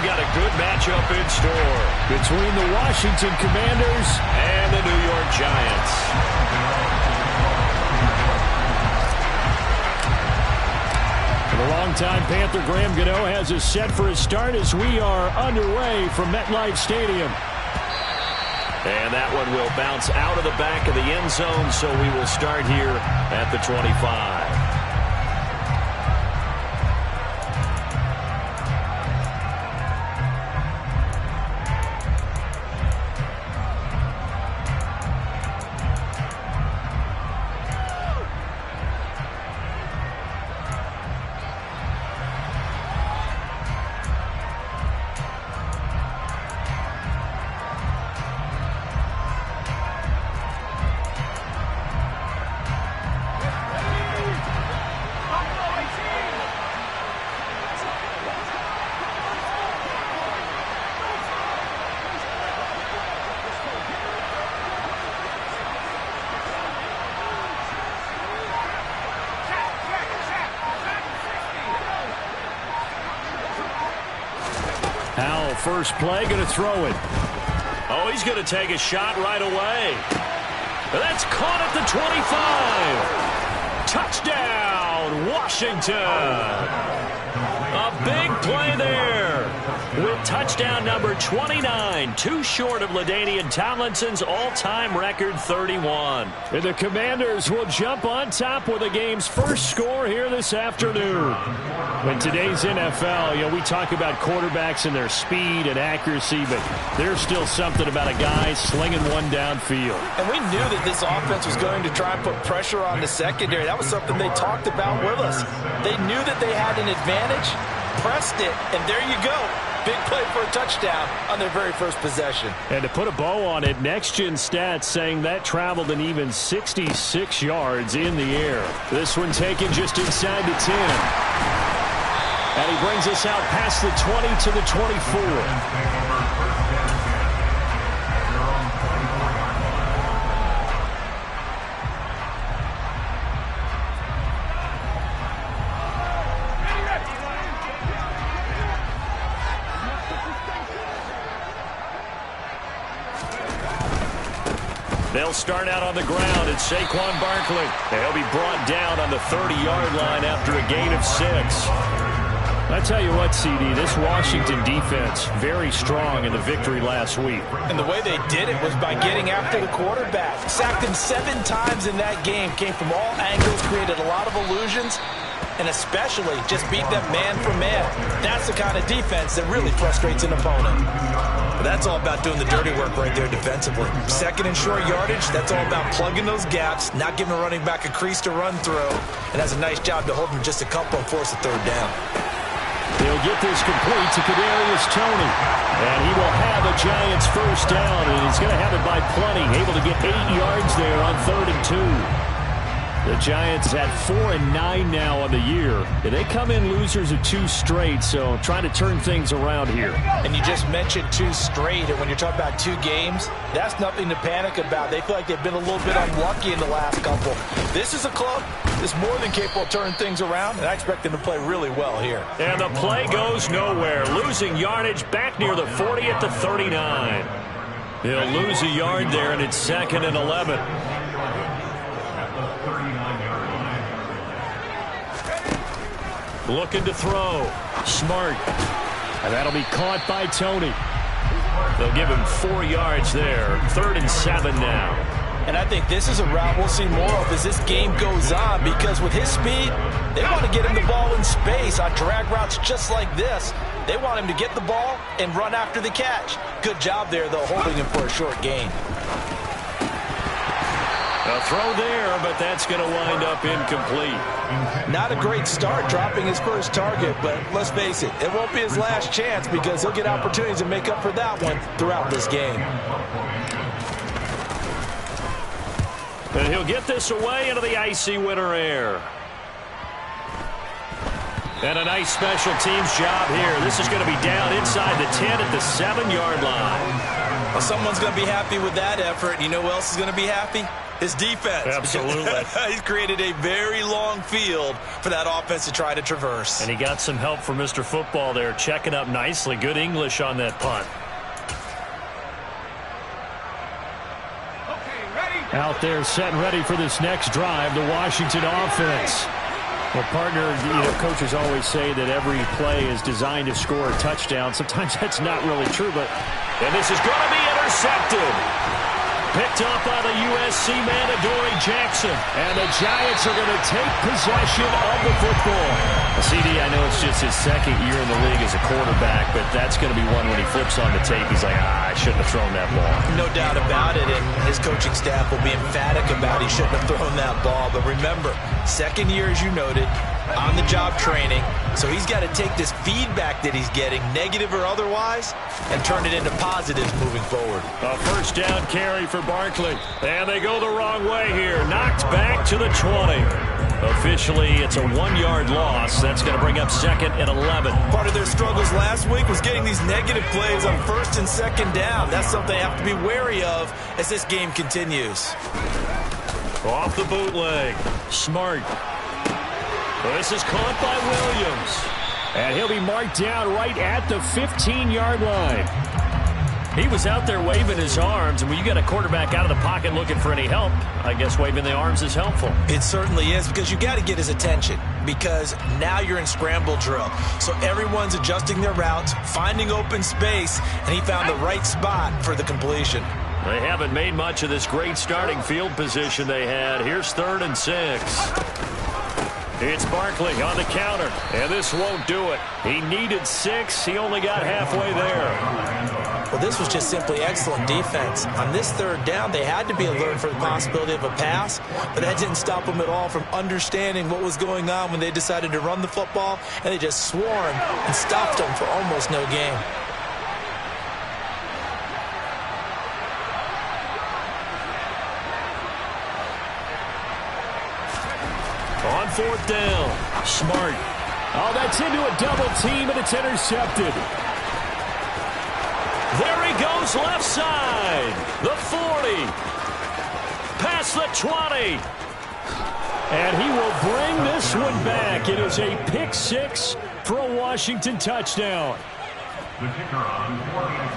They've got a good matchup in store between the Washington Commanders and the New York Giants. The longtime Panther Graham Gano has us set for a start as we are underway from MetLife Stadium. And that one will bounce out of the back of the end zone, so we will start here at the 25. Howell, first play, going to throw it. Oh, he's going to take a shot right away. That's caught at the 25. Touchdown, Washington. A big play there with touchdown number 29, too short of LaDainian Tomlinson's all-time record 31. And the Commanders will jump on top with the game's first score here this afternoon. In today's NFL, we talk about quarterbacks and their speed and accuracy, but there's still something about a guy slinging one downfield. And we knew that this offense was going to try and put pressure on the secondary. That was something they talked about with us. They knew that they had an advantage, pressed it, and there you go. Big play for a touchdown on their very first possession. And to put a bow on it, Next Gen Stats saying that traveled an even 66 yards in the air. This one taken just inside the 10. And he brings us out past the 20 to the 24. They'll start out on the ground. It's Saquon Barkley. They'll be brought down on the 30-yard line after a gain of 6. I tell you what, CD, this Washington defense, very strong in the victory last week. And the way they did it was by getting after the quarterback. Sacked him 7 times in that game. Came from all angles, created a lot of illusions, and especially just beat them man for man. That's the kind of defense that really frustrates an opponent. But that's all about doing the dirty work right there defensively. Second and short yardage, that's all about plugging those gaps, not giving a running back a crease to run through, and has a nice job to hold him just a couple and force a third down. They'll get this complete to Kadarius Toney. And he will have a Giants first down, and he's going to have it by plenty. Able to get 8 yards there on 3rd and 2. The Giants at 4-9 now on the year. They come in losers of 2 straight, so trying to turn things around here. And you just mentioned 2 straight, and when you're talking about 2 games, that's nothing to panic about. They feel like they've been a little bit unlucky in the last couple. This is a club that's more than capable of turning things around, and I expect them to play really well here. And the play goes nowhere. Losing yardage back near the 40 at the 39. He'll lose a yard there, and it's 2nd and 11. Looking to throw. Smart. And that'll be caught by Toney. They'll give him 4 yards there. 3rd and 7 now. And I think this is a route we'll see more of as this game goes on, because with his speed, they want to get him the ball in space on drag routes just like this. They want him to get the ball and run after the catch. Good job there, though, holding him for a short gain. A throw there, but that's going to wind up incomplete. Not a great start dropping his first target, but let's face it, it won't be his last chance, because he'll get opportunities to make up for that one throughout this game. And he'll get this away into the icy winter air. And a nice special teams job here. This is going to be down inside the 10 at the 7-yard line. Well, someone's going to be happy with that effort. You know who else is going to be happy? His defense. Absolutely. He's created a very long field for that offense to try to traverse. And he got some help from Mr. Football there, checking up nicely. Good English on that punt. Out there set and ready for this next drive, the Washington offense. Well, partner, coaches always say that every play is designed to score a touchdown. Sometimes that's not really true, but... And this is going to be intercepted. Picked up by the USC man, Adoree Jackson. And the Giants are going to take possession of the football. CD, I know it's just his second year in the league as a quarterback, but that's going to be one when he flips on the tape. He's like, I shouldn't have thrown that ball. No doubt about it, and his coaching staff will be emphatic about he shouldn't have thrown that ball. But remember, second year, as you noted, on-the-job training. So he's got to take this feedback that he's getting, negative or otherwise, and turn it into positives moving forward. A first down carry for Barkley. And they go the wrong way here. Knocked back to the 20. Officially, it's a 1-yard loss. That's going to bring up 2nd and 11. Part of their struggles last week was getting these negative plays on 1st and 2nd down. That's something they have to be wary of as this game continues. Off the bootleg. Smart. This is caught by Williams. And he'll be marked down right at the 15-yard line. He was out there waving his arms, and when you get a quarterback out of the pocket looking for any help, I guess waving the arms is helpful. It certainly is, because you got to get his attention, because now you're in scramble drill. So everyone's adjusting their routes, finding open space, and he found the right spot for the completion. They haven't made much of this great starting field position they had. Here's 3rd and 6. It's Barkley on the counter, and this won't do it. He needed 6. He only got halfway there. Well, this was just simply excellent defense. On this 3rd down, they had to be alert for the possibility of a pass, but that didn't stop them at all from understanding what was going on when they decided to run the football, and they just swarmed and stopped them for almost no gain. On 4th down, Smart. Oh, that's into a double team, and it's intercepted. There he goes left side. The 40. Past the 20. And he will bring this one back. It is a pick 6 for a Washington touchdown.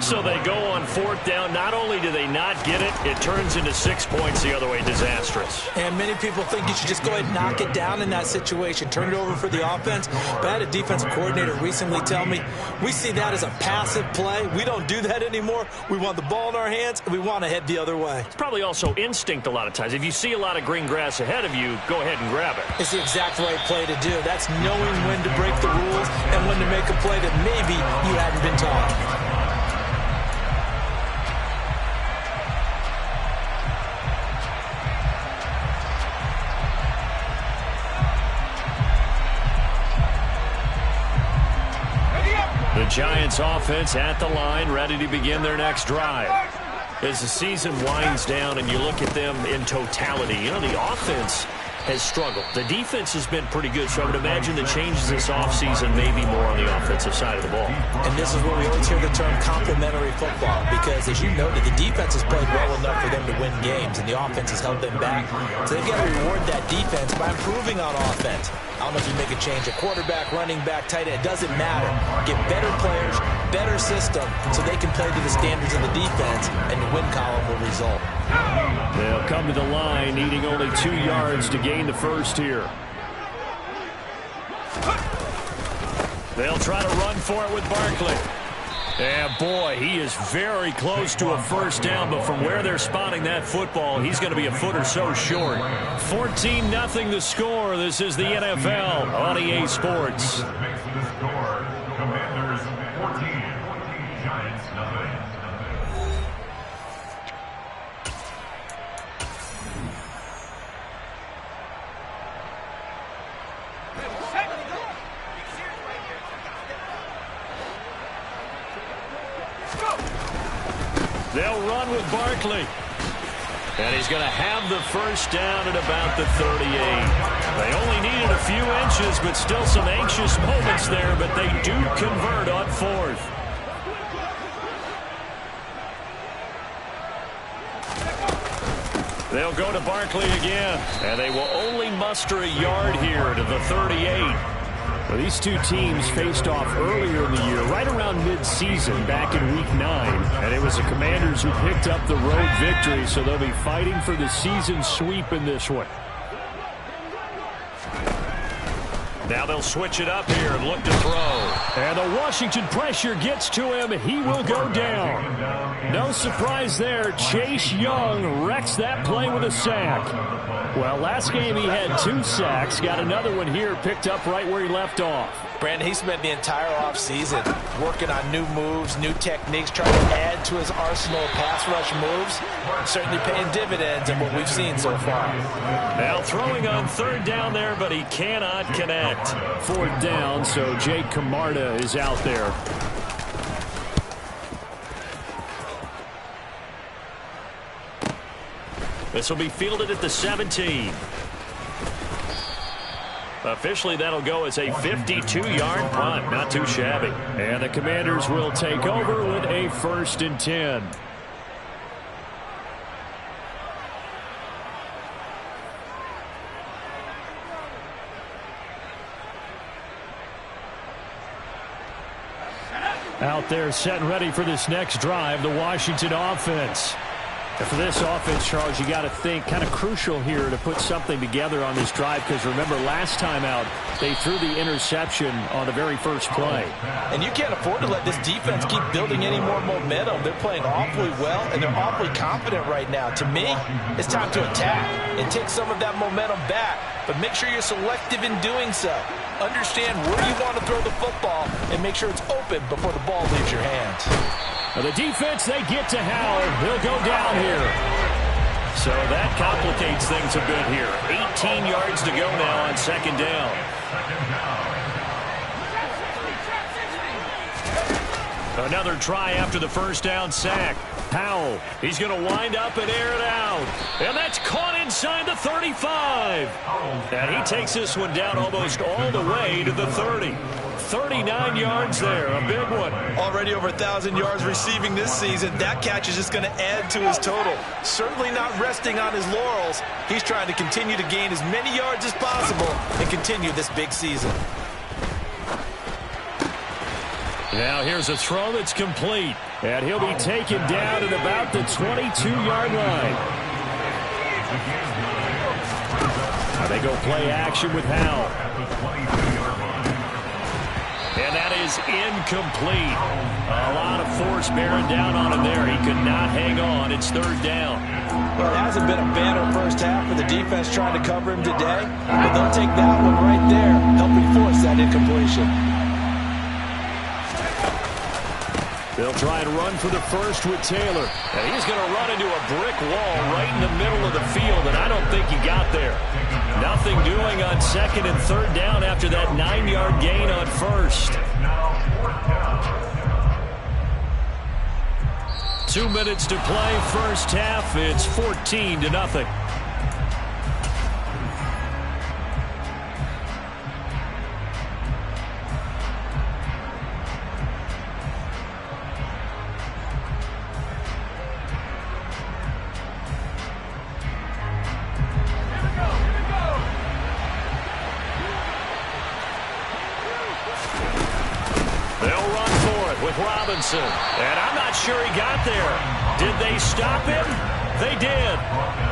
So they go on 4th down. Not only do they not get it, it turns into 6 points the other way. Disastrous. And many people think you should just go ahead and knock it down in that situation. Turn it over for the offense. But I had a defensive coordinator recently tell me, we see that as a passive play. We don't do that anymore. We want the ball in our hands, and we want to head the other way. It's probably also instinct a lot of times. If you see a lot of green grass ahead of you, go ahead and grab it. It's the exact right play to do. That's knowing when to break the rules and when to make a play that maybe you hadn't been taught. The Giants offense at the line, ready to begin their next drive. As the season winds down and you look at them in totality, the offense has struggled. The defense has been pretty good, so I would imagine the changes this offseason may be more on the offensive side of the ball. And this is where we always hear the term complementary football, because as you noted, the defense has played well enough for them to win games, and the offense has held them back. So they've got to reward that defense by improving on offense. I don't know if you make a change, a quarterback, running back, tight end, it doesn't matter. Get better players, better system, so they can play to the standards of the defense, and the win column will result. They'll come to the line, needing only 2 yards to gain the first here. They'll try to run for it with Barkley. And boy, he is very close to a first down, but from where they're spotting that football, he's going to be a foot or so short. 14-0 the score. This is the NFL on EA Sports. Commanders 14, Giants nothing. They'll run with Barkley. And he's going to have the first down at about the 38. They only needed a few inches, but still some anxious moments there, but they do convert on fourth. They'll go to Barkley again, and they will only muster a yard here to the 38. Well, these two teams faced off earlier in the year, right around mid-season, back in Week 9. And it was the Commanders who picked up the road victory, so they'll be fighting for the season sweep in this one. Now they'll switch it up here and look to throw. And the Washington pressure gets to him. He will go down. No surprise there. Chase Young wrecks that play with a sack. Well, last game he had 2 sacks. Got another one here picked up right where he left off. Brandon, he spent the entire offseason working on new moves, new techniques, trying to add to his arsenal of pass rush moves. Certainly paying dividends in what we've seen so far. Now throwing on third down there, but he cannot connect. Fourth down, so Jake Camarda is out there. This will be fielded at the 17. Officially, that'll go as a 52-yard punt. Not too shabby. And the Commanders will take over with a 1st and 10. Out there set and ready for this next drive, the Washington offense. And for this offense, Charles, you got to think kind of crucial here to put something together on this drive, because remember last time out they threw the interception on the very first play. And you can't afford to let this defense keep building any more momentum. They're playing awfully well, and they're awfully confident right now. To me, it's time to attack and take some of that momentum back, but make sure you're selective in doing so. Understand where you want to throw the football and make sure it's open before the ball leaves your hands. Now the defense, they get to Howard. He'll go down here. So that complicates things a bit here. 18 yards to go now on 2nd down. Another try after the 1st down sack. Powell, he's going to wind up and air it out. And that's caught inside the 35. And he takes this one down almost all the way to the 30. 39 yards there, a big one. Already over 1,000 yards receiving this season. That catch is just going to add to his total. Certainly not resting on his laurels. He's trying to continue to gain as many yards as possible and continue this big season. Now here's a throw that's complete. And he'll be taken down at about the 22-yard line. Now they go play action with Howell. And that is incomplete. A lot of force bearing down on him there. He could not hang on. It's 3rd down. Well, it hasn't been a banner first half for the defense trying to cover him today, but they'll take that one right there, helping force that incompletion. They'll try and run for the first with Taylor. And he's going to run into a brick wall right in the middle of the field, and I don't think he got there. Nothing doing on 2nd and 3rd down after that 9-yard gain on 1st. 2 minutes to play, first half. It's 14-0. Robinson, and I'm not sure he got there. Did they stop him? They did.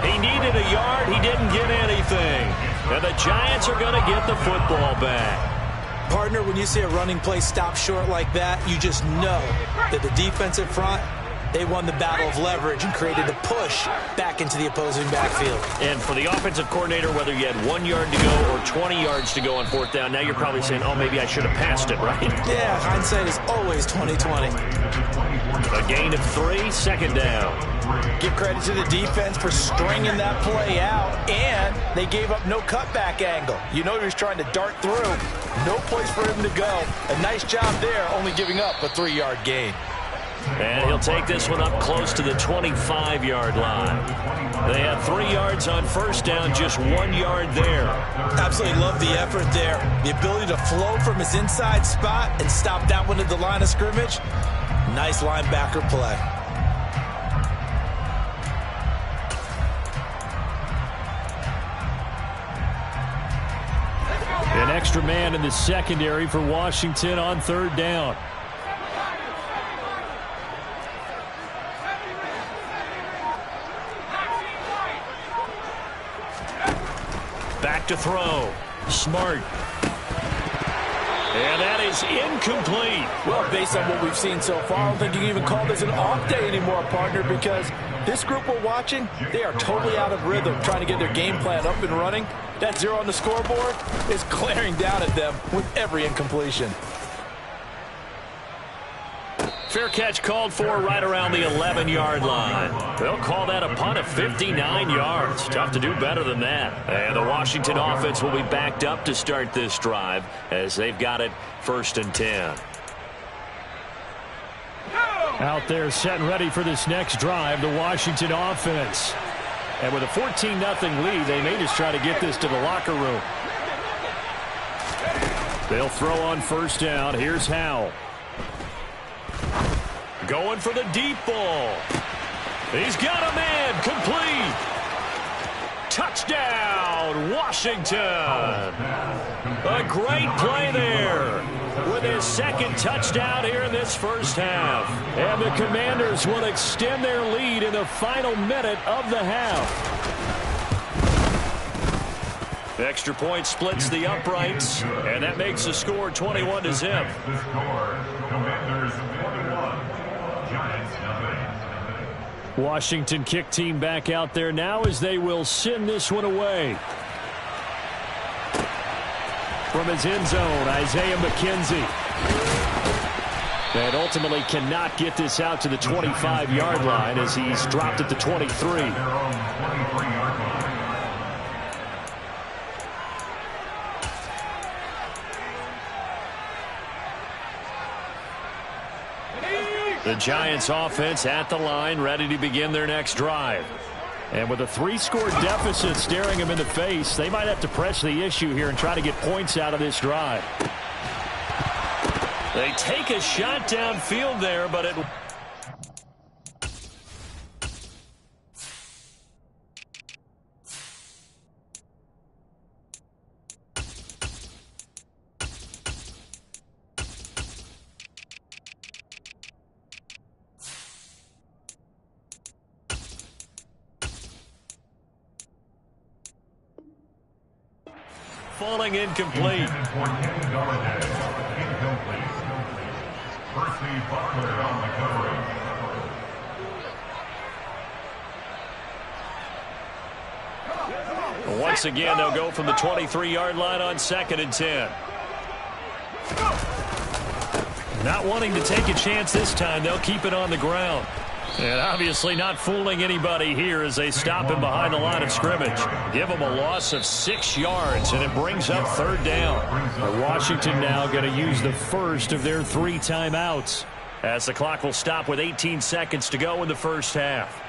He needed a yard. He didn't get anything. And the Giants are going to get the football back. Partner, when you see a running play stop short like that, you just know that the defensive front, they won the battle of leverage and created a push back into the opposing backfield. And for the offensive coordinator, whether you had 1 yard to go or 20 yards to go on 4th down, now you're probably saying, oh, maybe I should have passed it, right? Yeah, hindsight is always 20/20. A gain of 3, 2nd down. Give credit to the defense for stringing that play out, and they gave up no cutback angle. You know he was trying to dart through. No place for him to go. A nice job there, only giving up a 3-yard gain. And he'll take this one up close to the 25-yard line. They had 3 yards on first down, just 1 yard there. Absolutely love the effort there. The ability to flow from his inside spot and stop that one at the line of scrimmage. Nice linebacker play. An extra man in the secondary for Washington on third down. Back to throw. Smart. And that is incomplete. Well, based on what we've seen so far, I don't think you can even call this an off day anymore, partner, because this group we're watching, they are totally out of rhythm trying to get their game plan up and running. That 0 on the scoreboard is glaring down at them with every incompletion. Fair catch called for right around the 11-yard line. They'll call that a punt of 59 yards. Tough to do better than that. And the Washington offense will be backed up to start this drive as they've got it 1st and 10. Out there set and ready for this next drive, the Washington offense. And with a 14-0 lead, they may just try to get this to the locker room. They'll throw on first down. Here's Howell. Going for the deep ball. He's got a man. Complete. Touchdown, Washington. A great play there with his 2nd touchdown here in this first half. And the Commanders will extend their lead in the final minute of the half. Extra point splits the uprights, and that makes the score 21-0. The score, Commanders 21, Giants 0. Washington kick team back out there now as they will send this one away. From his end zone, Isaiah McKenzie. And ultimately cannot get this out to the 25-yard line as he's dropped at the 23. The Giants offense at the line, ready to begin their next drive. And with a 3-score deficit staring them in the face, they might have to press the issue here and try to get points out of this drive. They take a shot downfield there, but it... falling incomplete. Percy Butler on the coverage. Once again, they'll go from the 23-yard line on 2nd and 10. Not wanting to take a chance this time, they'll keep it on the ground. And obviously not fooling anybody here as they stop him behind the line of scrimmage. Give him a loss of 6 yards, and it brings up 3rd down. Washington now going to use the first of their 3 timeouts. As the clock will stop with 18 seconds to go in the first half.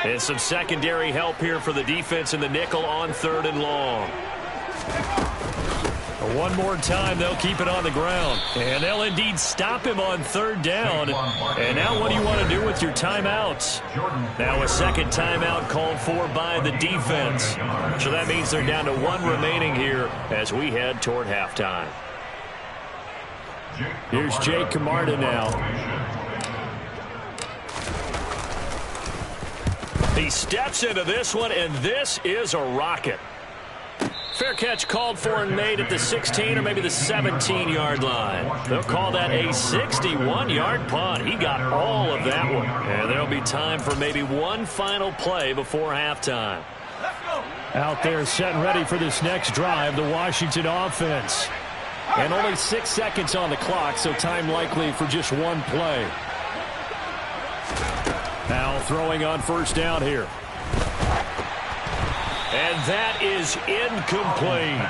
And some secondary help here for the defense in the nickel on 3rd and long. One more time, they'll keep it on the ground. And they'll indeed stop him on 3rd down. And now what do you want to do with your timeouts? Now a 2nd timeout called for by the defense. So that means they're down to 1 remaining here as we head toward halftime. Here's Jake Camarda now. He steps into this one, and this is a rocket. Fair catch called for and made at the 16 or maybe the 17-yard line. They'll call that a 61-yard punt. He got all of that one. And there'll be time for maybe one final play before halftime. Out there set and ready for this next drive, the Washington offense. And only 6 seconds on the clock, so time likely for just one play. Now throwing on first down here. And that is incomplete.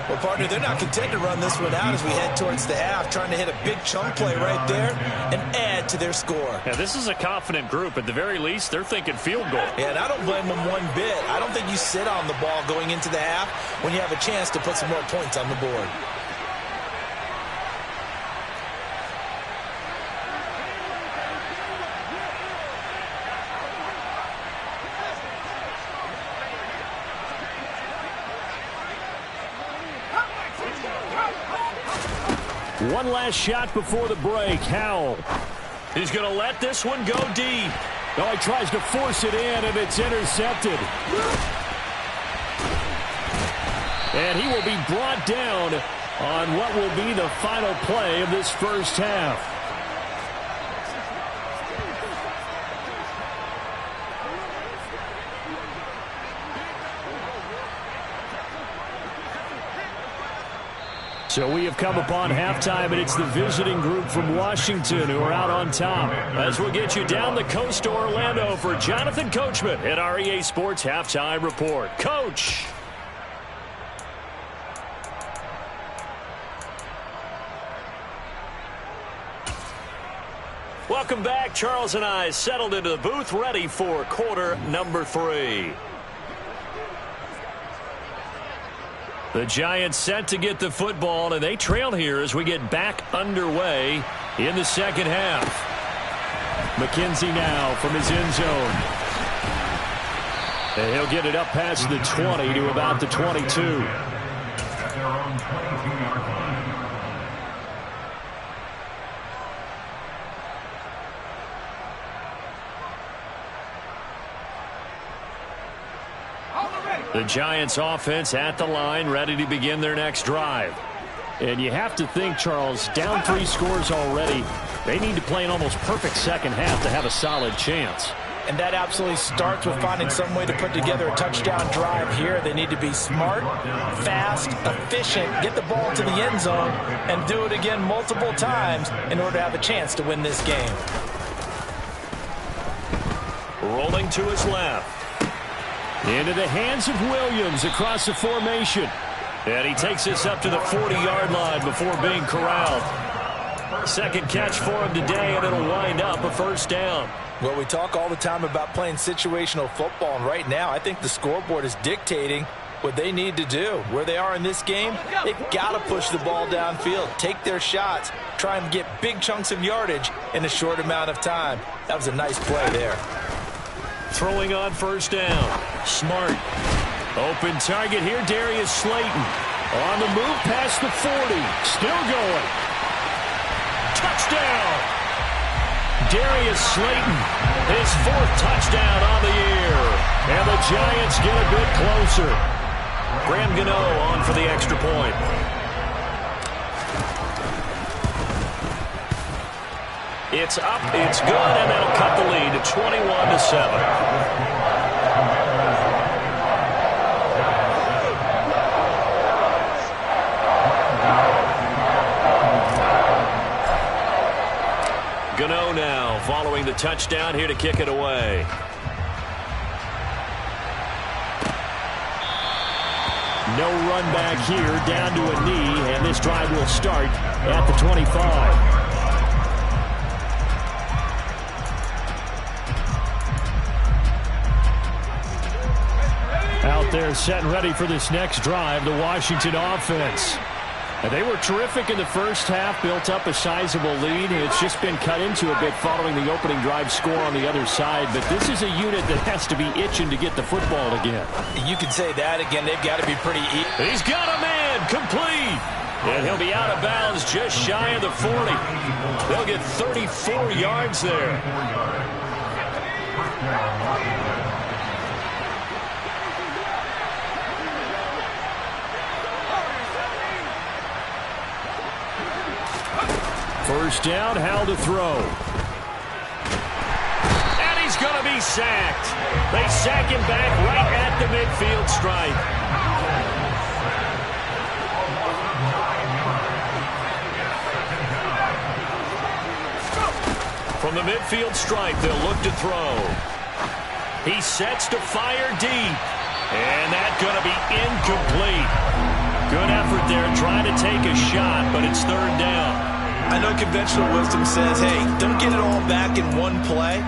Well, partner, they're not content to run this one out as we head towards the half, trying to hit a big chunk play right there and add to their score. Yeah, this is a confident group. At the very least, they're thinking field goal. Yeah, and I don't blame them one bit. I don't think you sit on the ball going into the half when you have a chance to put some more points on the board. One last shot before the break. Howell. He's going to let this one go deep. Oh, he tries to force it in, and it's intercepted. And he will be brought down on what will be the final play of this first half. So we have come upon halftime, and it's the visiting group from Washington who are out on top. As we'll get you down the coast to Orlando for Jonathan Coachman at our EA Sports Halftime Report. Coach. Welcome back. Charles and I settled into the booth, ready for quarter number 3. The Giants set to get the football, and they trail here as we get back underway in the second half. McKenzie now from his end zone. And he'll get it up past the 20 to about the 22. At their own 22-yard line. The Giants offense at the line, ready to begin their next drive. And you have to think, Charles, down 3 scores already. They need to play an almost perfect second half to have a solid chance. And that absolutely starts with finding some way to put together a touchdown drive here. They need to be smart, fast, efficient, get the ball to the end zone, and do it again multiple times in order to have a chance to win this game. Rolling to his left. Into the hands of Williams across the formation. And he takes this up to the 40-yard line before being corralled. Second catch for him today, and it'll wind up a first down. Well, we talk all the time about playing situational football, and right now I think the scoreboard is dictating what they need to do. Where they are in this game, they've got to push the ball downfield, take their shots, try and get big chunks of yardage in a short amount of time. That was a nice play there. Throwing on first down. Smart. Open target here, Darius Slayton. On the move past the 40. Still going. Touchdown! Darius Slayton, his 4th touchdown on the year. And the Giants get a bit closer. Graham Gano on for the extra point. It's up, it's good, and that'll cut the lead to 21-7. Gano now following the touchdown here to kick it away. No run back here, down to a knee, and this drive will start at the 25. Out there set and ready for this next drive, the Washington offense. They were terrific in the first half, built up a sizable lead. It's just been cut into a bit following the opening drive score on the other side. But this is a unit that has to be itching to get the football again. You could say that again. They've got to be pretty eager. He's got a man complete. And he'll be out of bounds just shy of the 40. They'll get 34 yards there. First down, Howell to throw. And he's going to be sacked. They sack him back right at the midfield stripe. From the midfield stripe, they'll look to throw. He sets to fire deep. And that's going to be incomplete. Good effort there trying to take a shot, but it's third down. I know conventional wisdom says, hey, don't get it all back in one play.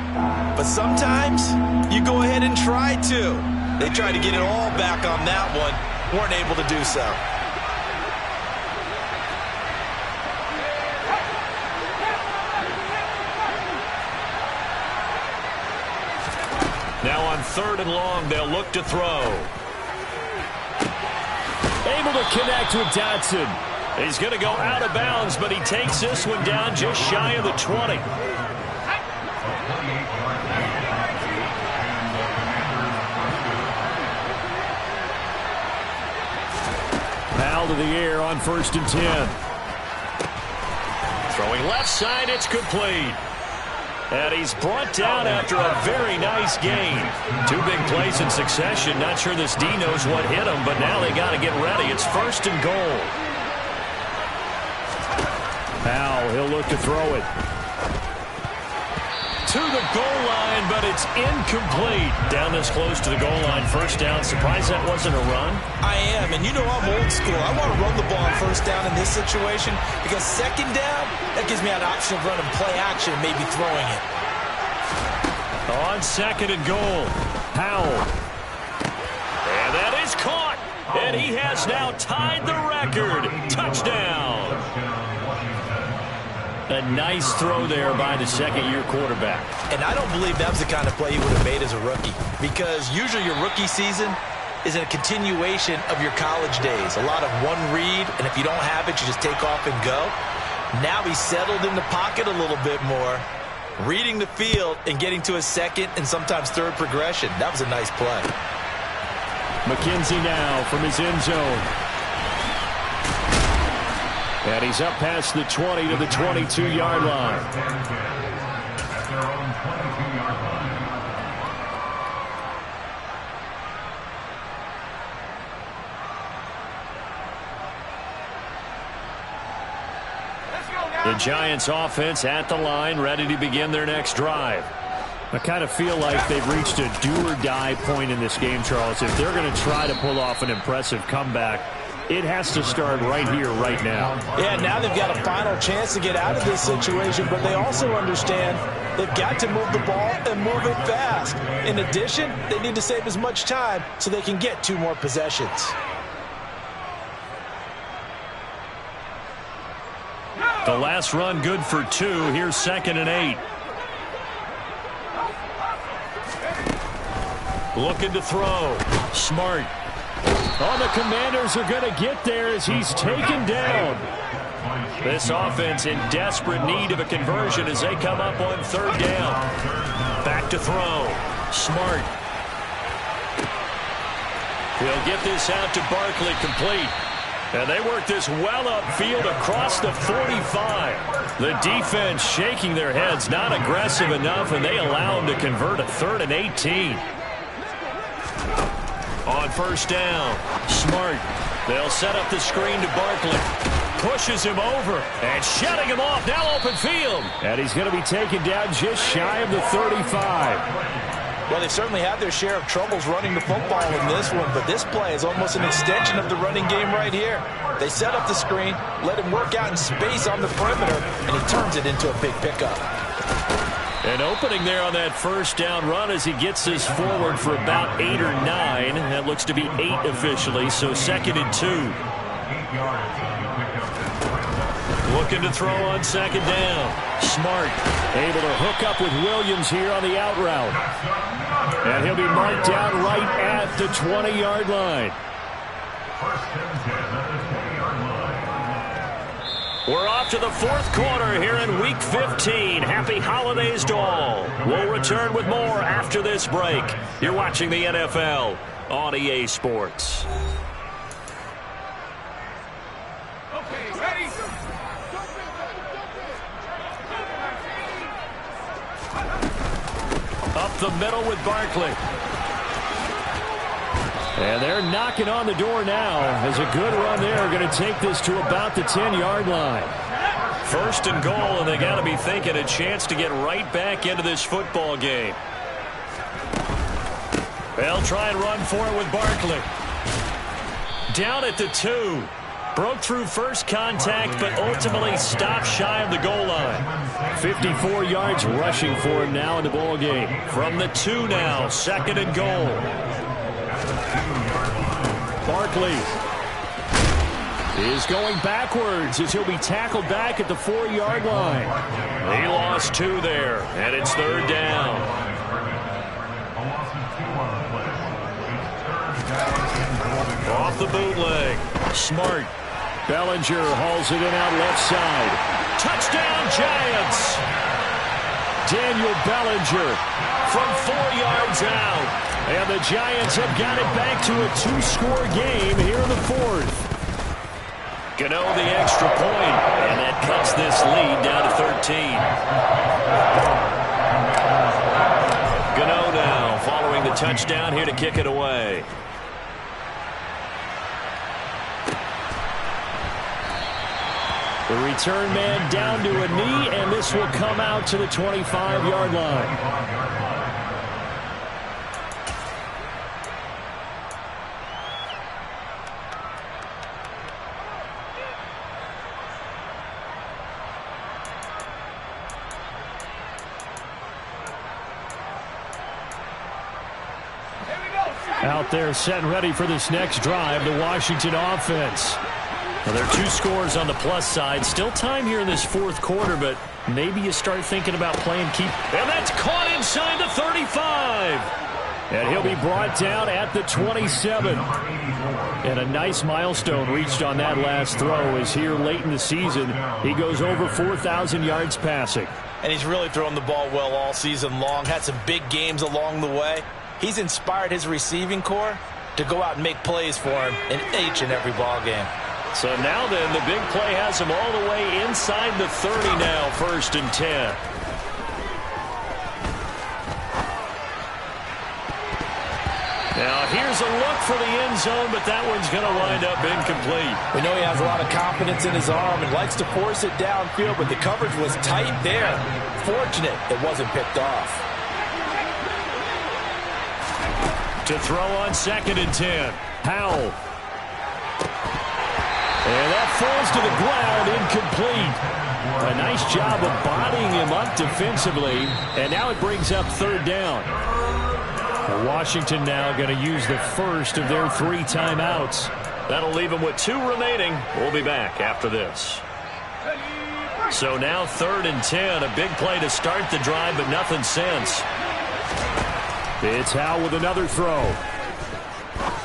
But sometimes you go ahead and try to. They tried to get it all back on that one. Weren't able to do so. Now on third and long, they'll look to throw. Able to connect with Dotson. He's going to go out of bounds, but he takes this one down just shy of the 20. Foul to the air on 1st and 10. Throwing left side, it's complete. And he's brought down after a very nice gain. 2 big plays in succession. Not sure this D knows what hit him, but now they got to get ready. It's 1st and goal. Powell, he'll look to throw it. To the goal line, but it's incomplete. Down this close to the goal line. 1st down. Surprised that wasn't a run? I am, and you know I'm old school. I want to run the ball on 1st down in this situation because 2nd down, that gives me an option of running play action, maybe throwing it. On 2nd and goal, Powell. And that is caught. And he has now tied the record. Touchdown. A nice throw there by the 2nd-year quarterback. And I don't believe that was the kind of play he would have made as a rookie, because usually your rookie season is a continuation of your college days. A lot of one read, and if you don't have it, you just take off and go. Now he's settled in the pocket a little bit more, reading the field and getting to his 2nd and sometimes 3rd progression. That was a nice play. McKenzie now from his end zone. And he's up past the 20 to the 22-yard line. At their own 22-yard line. The Giants offense at the line, ready to begin their next drive. I kind of feel like they've reached a do-or-die point in this game, Charles. If they're going to try to pull off an impressive comeback, it has to start right here, right now. Yeah, now they've got a final chance to get out of this situation, but they also understand they've got to move the ball and move it fast. In addition, they need to save as much time so they can get 2 more possessions. The last run good for 2. Here's 2nd and 8. Looking to throw. Smart. Oh, the Commanders are going to get there as he's taken down. This offense in desperate need of a conversion as they come up on 3rd down. Back to throw. Smart. He'll get this out to Barkley, complete. And they work this well upfield across the 45. The defense shaking their heads, not aggressive enough, and they allow him to convert a 3rd and 18. On 1st down, Smart. They'll set up the screen to Barkley. Pushes him over and shutting him off. Now open field. And he's going to be taken down just shy of the 35. Well, they certainly had their share of troubles running the football in this one, but this play is almost an extension of the running game right here. They set up the screen, let him work out in space on the perimeter, and he turns it into a big pickup. An opening there on that 1st down run as he gets this forward for about 8 or 9. That looks to be 8 officially, so 2nd and 2. 8 yards. Looking to throw on 2nd down. Smart. Able to hook up with Williams here on the out route. And he'll be marked down right at the 20-yard line. 1st and 10 at the 20-yard line. We're off to the 4th quarter here in Week 15. Happy holidays to all. We'll return with more after this break. You're watching the NFL on EA Sports. Okay, ready? Up the middle with Barkley. And they're knocking on the door now. As a good run there, going to take this to about the 10-yard line. 1st and goal, and they got to be thinking a chance to get right back into this football game. They'll try and run for it with Barkley. Down at the 2. Broke through first contact, but ultimately stopped shy of the goal line. 54 yards rushing for him now in the ball game. From the 2 now, 2nd and goal. Barkley is going backwards as he'll be tackled back at the 4-yard line. He lost 2 there, and it's 3rd down. Off the bootleg. Smart. Bellinger hauls it in out left side. Touchdown, Giants! Daniel Bellinger From 4 yards out. And the Giants have got it back to a 2-score game here in the 4th. Gano the extra point, and that cuts this lead down to 13. Gano now following the touchdown here to kick it away. The return man down to a knee, and this will come out to the 25-yard line. Out there set and ready for this next drive, the Washington offense. Well, there are 2 scores on the plus side. Still time here in this 4th quarter, but maybe you start thinking about playing keep. And that's caught inside the 35. And he'll be brought down at the 27. And a nice milestone reached on that last throw as here late in the season, he goes over 4,000 yards passing. And he's really thrown the ball well all season long. Had some big games along the way. He's inspired his receiving corps to go out and make plays for him in each and every ball game. So now then, the big play has him all the way inside the 30 now, 1st and 10. Now here's a look for the end zone, but that one's going to wind up incomplete. We know he has a lot of confidence in his arm and likes to force it downfield, but the coverage was tight there. Fortunate it wasn't picked off. To throw on 2nd and 10. Powell. And that falls to the ground, incomplete. A nice job of bodying him up defensively, and now it brings up 3rd down. Washington now going to use the first of their 3 timeouts. That'll leave them with 2 remaining. We'll be back after this. So now 3rd and 10, a big play to start the drive, but nothing since. It's Howell with another throw.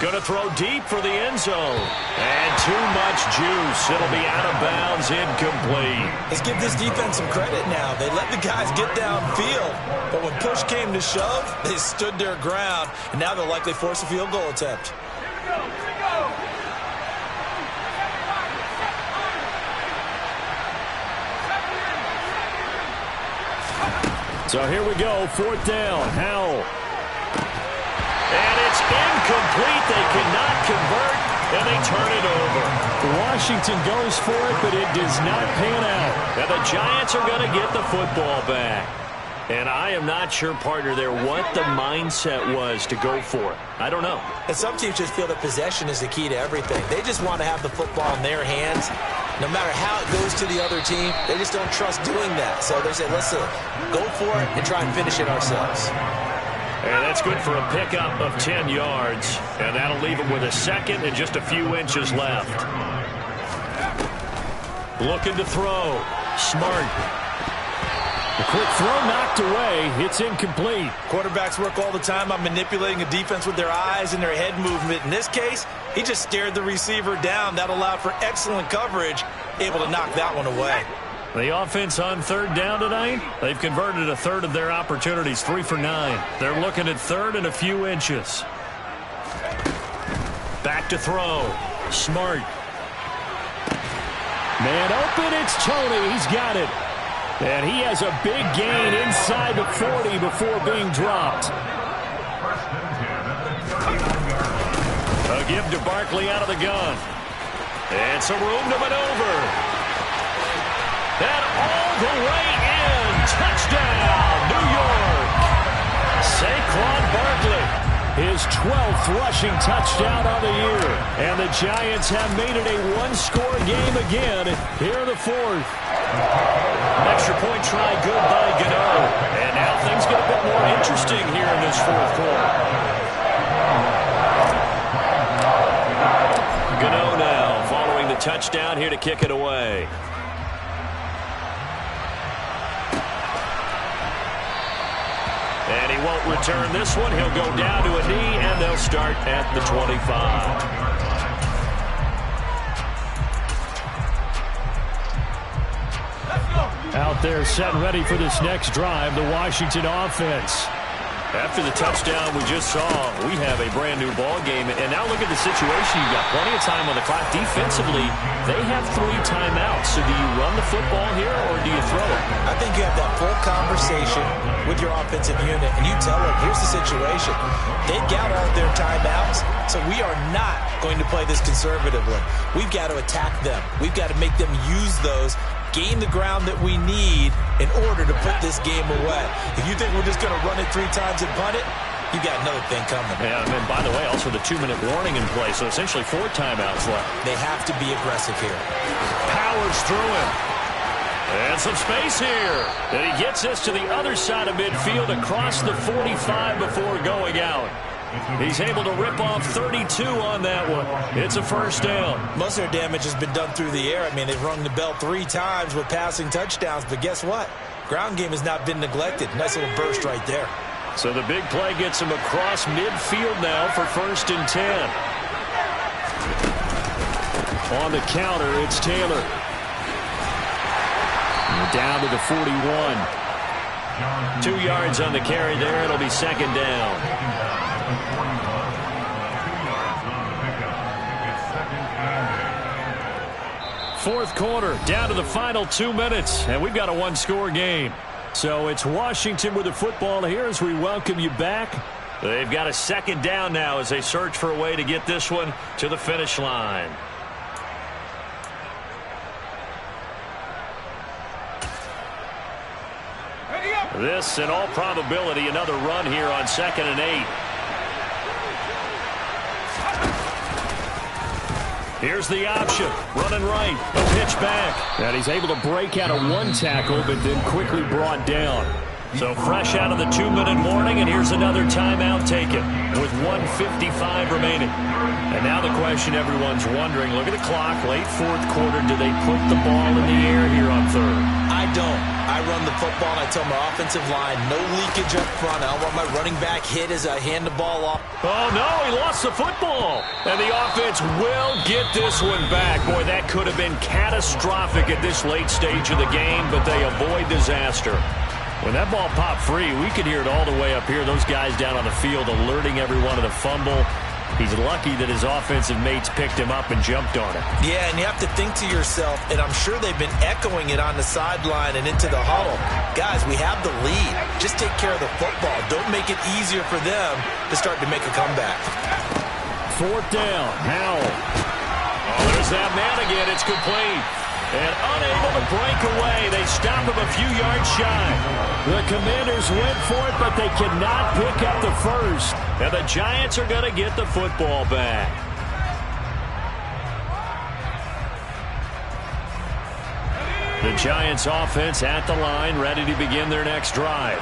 Going to throw deep for the end zone. And too much juice. It'll be out of bounds, incomplete. Let's give this defense some credit now. They let the guys get downfield. But when push came to shove, they stood their ground. And now they'll likely force a field goal attempt. So here we go, 4th down. Howell. And it's incomplete. They cannot convert, and they turn it over. Washington goes for it, but it does not pan out. And the Giants are going to get the football back. And I am not sure, partner, there what the mindset was to go for it. I don't know. And some teams just feel that possession is the key to everything. They just want to have the football in their hands. No matter how it goes to the other team, they just don't trust doing that. So they say, let's go for it and try and finish it ourselves. And that's good for a pickup of 10 yards. And that'll leave them with a 2nd and just a few inches left. Looking to throw. Smart. A quick throw knocked away. It's incomplete. Quarterbacks work all the time on manipulating a defense with their eyes and their head movement. In this case, he just stared the receiver down. That allowed for excellent coverage, able to knock that one away. The offense on 3rd down tonight, they've converted a 1/3 of their opportunities, 3 for 9. They're looking at 3rd and a few inches. Back to throw. Smart. Man open, it's Tony. He's got it. And he has a big gain inside the 40 before being dropped. A give to Barkley out of the gun. And some room to maneuver. And all the way in. Touchdown, New York. Saquon Barkley. his 12th rushing touchdown on the year. And the Giants have made it a one-score game again here in the fourth. Extra point try good by Gano. And now things get a bit more interesting here in this fourth quarter. Gano now following the touchdown here to kick it away. And he won't return this one. He'll go down to a knee, and they'll start at the 25. Out there set and ready for this next drive, the Washington offense. After the touchdown we just saw, we have a brand-new ball game. And now look at the situation. You've got plenty of time on the clock. Defensively, they have 3 timeouts. So do you run the football here, or do you throw it? I think you have that full conversation with your offensive unit, and you tell them, here's the situation. They've got all their timeouts, so we are not going to play this conservatively. We've got to attack them. We've got to make them use those, gain the ground that we need in order to put this game away. If you think we're just going to run it 3 times and punt it, you got another thing coming. Yeah, and by the way, also the 2-minute warning in play, so essentially 4 timeouts left. They have to be aggressive here. Powers through him. And some space here. And he gets this to the other side of midfield across the 45 before going out. He's able to rip off 32 on that one. It's a first down. Most of their damage has been done through the air. I mean, they've rung the bell 3 times with passing touchdowns, but guess what? Ground game has not been neglected. Nice little burst right there. So the big play gets him across midfield now for 1st and 10. On the counter, it's Taylor. Down to the 41. 2 yards on the carry there. It'll be 2nd down. Fourth quarter, down to the final 2 minutes, and we've got a one-score game. So it's Washington with the football here as we welcome you back. They've got a 2nd down now as they search for a way to get this one to the finish line. This, in all probability, another run here on 2nd and 8. Here's the option. Running right. A pitch back. And he's able to break out of 1 tackle, but then quickly brought down. So fresh out of the 2-minute warning, and here's another timeout taken with 1:55 remaining. And now the question everyone's wondering, look at the clock, late fourth quarter, do they put the ball in the air here on 3rd? I don't. I run the football, and I tell my offensive line, no leakage up front. I don't want my running back hit as I hand the ball off. Oh, no, he lost the football. And the offense will get this one back. Boy, that could have been catastrophic at this late stage of the game, but they avoid disaster. When that ball popped free, we could hear it all the way up here. Those guys down on the field alerting everyone of the fumble. He's lucky that his offensive mates picked him up and jumped on it. Yeah, and you have to think to yourself, and I'm sure they've been echoing it on the sideline and into the huddle. Guys, we have the lead. Just take care of the football. Don't make it easier for them to start to make a comeback. 4th down. Howell. Oh, there's that man again. It's complete. And unable to break away. They stop him a few yards shy. The Commanders went for it, but they cannot pick up the first. And the Giants are going to get the football back. The Giants offense at the line, ready to begin their next drive.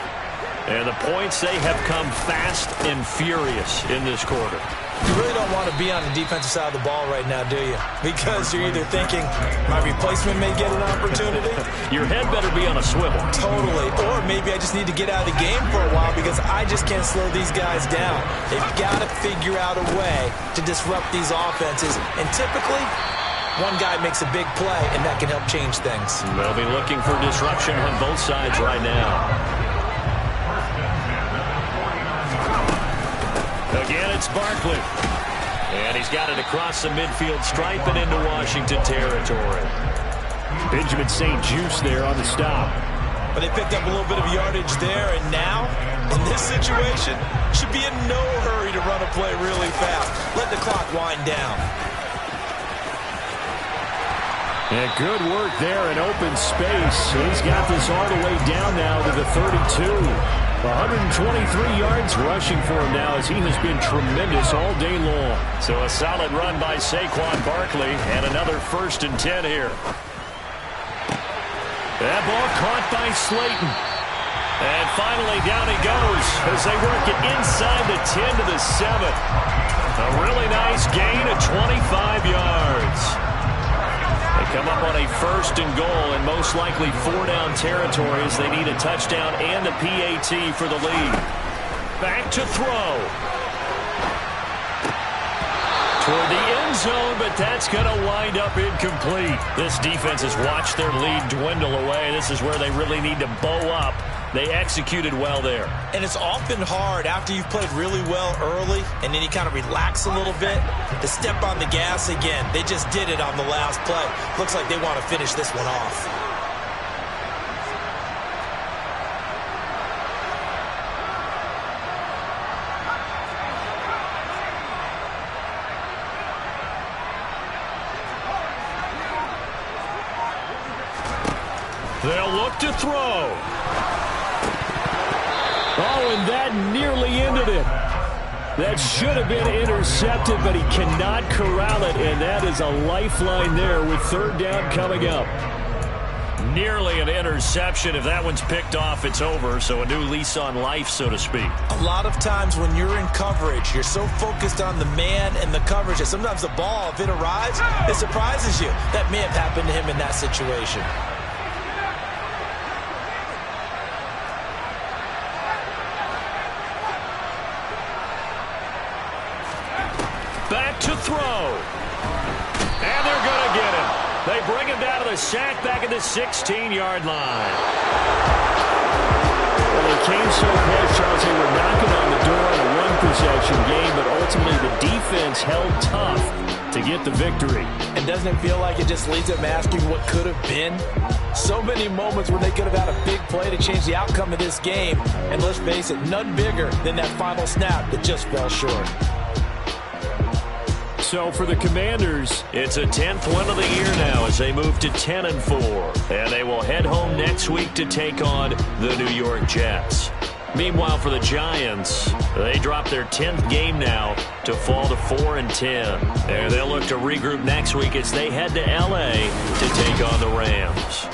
And the points, they have come fast and furious in this quarter. You really don't want to be on the defensive side of the ball right now, do you? Because you're either thinking, my replacement may get an opportunity. Your head better be on a swivel. Totally. Or maybe I just need to get out of the game for a while because I just can't slow these guys down. They've got to figure out a way to disrupt these offenses. And typically, one guy makes a big play, and that can help change things. They'll be looking for disruption on both sides right now. Again, it's Barkley. And he's got it across the midfield stripe and into Washington territory. Benjamin St-Juste there on the stop. But they picked up a little bit of yardage there, and now, in this situation, should be in no hurry to run a play really fast. Let the clock wind down. And good work there in open space. He's got this all the way down now to the 32. 123 yards rushing for him now as he has been tremendous all day long. So a solid run by Saquon Barkley and another 1st and 10 here. That ball caught by Slayton. And finally down he goes as they work it inside the 10 to the 7. A really nice gain of 25 yards. They come up on a 1st and goal and most likely 4-down territory as they need a touchdown and a PAT for the lead. Back to throw. Toward the end zone, but that's going to wind up incomplete. This defense has watched their lead dwindle away. This is where they really need to bow up. They executed well there. And it's often hard after you've played really well early and then you kind of relax a little bit to step on the gas again. They just did it on the last play. Looks like they want to finish this one off. They'll look to throw. Oh, and that nearly ended it. That should have been intercepted, but he cannot corral it, and that is a lifeline there with 3rd down coming up. Nearly an interception. If that one's picked off, it's over, so a new lease on life, so to speak. A lot of times when you're in coverage, you're so focused on the man and the coverage that sometimes the ball, if it arrives, it surprises you. That may have happened to him in that situation. Back to throw. And they're going to get him. They bring him down to the sack back at the 16-yard line. Well, they came so close, Charles. They were knocking on the door in a one-possession game, but ultimately the defense held tough to get the victory. And doesn't it feel like it just leads them asking what could have been? So many moments when they could have had a big play to change the outcome of this game. And let's face it, none bigger than that final snap that just fell short. So for the Commanders, it's a 10th win of the year now as they move to 10-4. And they will head home next week to take on the New York Jets. Meanwhile, for the Giants, they drop their 10th game now to fall to 4-10. And they'll look to regroup next week as they head to L.A. to take on the Rams.